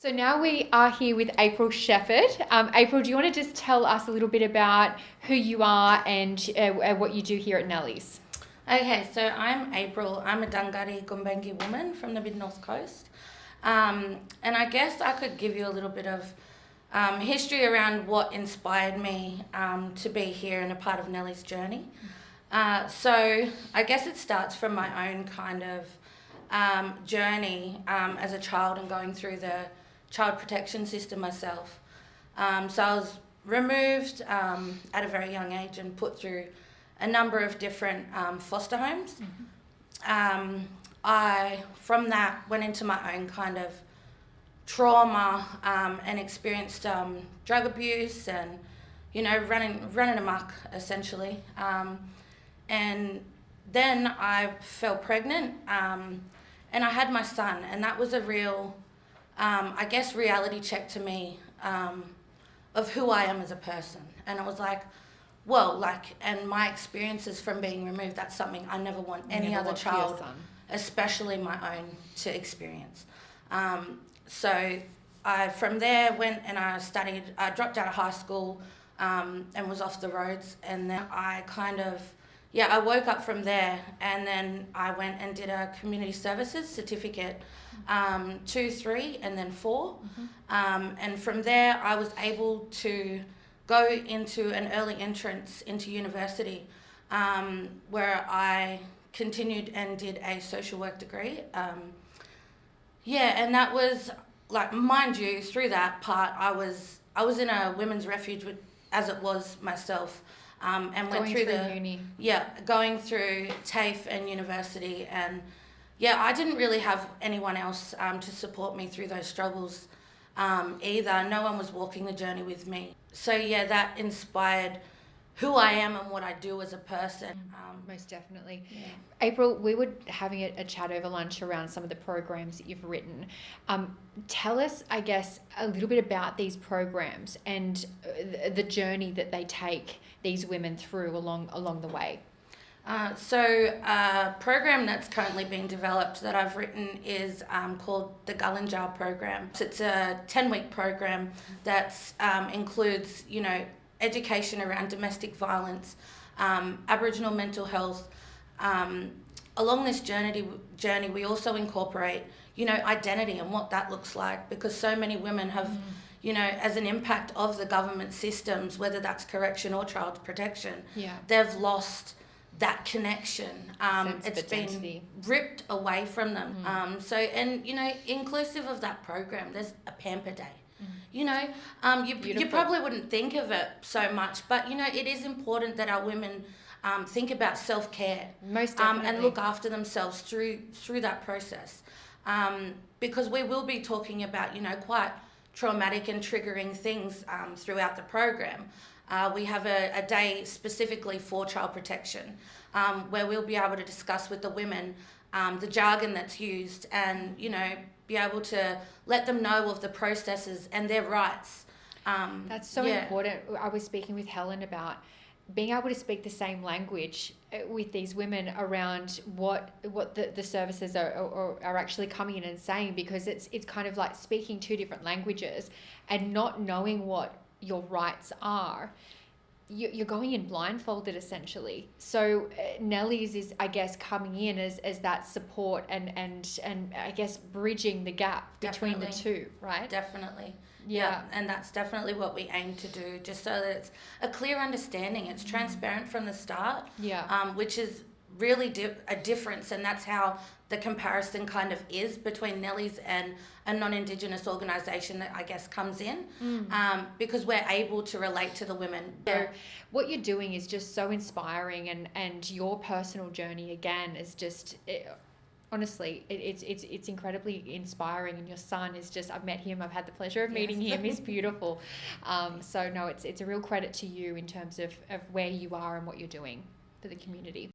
So now we are here with April Sheppeard. April, do you want to just tell us a little bit about who you are and what you do here at Nelly's? Okay, so I'm April. I'm a Dungari Gumbaynggirr woman from the Mid-North Coast. And I guess I could give you a little bit of history around what inspired me to be here and a part of Nelly's journey. So I guess it starts from my own kind of journey as a child and going through the child protection system myself. So I was removed at a very young age and put through a number of different foster homes. I, from that, went into my own kind of trauma and experienced drug abuse and, running amok, essentially. And then I fell pregnant and I had my son, and that was a real, reality check to me of who I am as a person. And I was like, and my experiences from being removed, that's something I never want any other child, especially my own, to experience. So I, from there, went and I dropped out of high school and was off the roads. And then I I woke up from there, and then I went and did a community services certificate, 2, 3, and then 4. And from there, I was able to go into an early entrance into university, where I continued and did a social work degree. And that was, like, mind you, through that part, I was in a women's refuge as it was myself, and went through uni. Going through TAFE and university, and I didn't really have anyone else to support me through those struggles either. No one was walking the journey with me. So that inspired who I am and what I do as a person. Most definitely. Yeah. April, we were having a chat over lunch around some of the programs that you've written. Tell us, I guess, a little bit about these programs and the journey that they take these women through along the way. So a program that's currently being developed that I've written is called the Gullinjar program. So it's a 10-week program that includes, education around domestic violence, Aboriginal mental health. Along this journey, we also incorporate, identity and what that looks like, because so many women have, as an impact of the government systems, whether that's correction or child protection, they've lost that connection. It's been ripped away from them. Inclusive of that program, there's a pamper day. You probably wouldn't think of it so much, but it is important that our women think about self-care. Most definitely. And look after themselves through that process, because we will be talking about quite traumatic and triggering things throughout the program. We have a day specifically for child protection, where we'll be able to discuss with the women the jargon that's used, and be able to let them know of the processes and their rights. That's so important. I was speaking with Helen about being able to speak the same language with these women around what the services are actually coming in and saying, because it's kind of like speaking two different languages and not knowing what your rights are. You're going in blindfolded, essentially. So Nelly's is, I guess, coming in as that support and I guess bridging the gap between the two, right? Definitely. Yeah. And that's definitely what we aim to do, just so that it's a clear understanding. It's transparent from the start, which is really a difference, and that's how the comparison kind of is between Nelly's and a non-Indigenous organisation that I guess comes in, because we're able to relate to the women. So what you're doing is just so inspiring, and your personal journey again is just honestly, it's incredibly inspiring, and your son is just, I've met him, I've had the pleasure of meeting him, he's beautiful. So no, it's a real credit to you in terms of where you are and what you're doing for the community.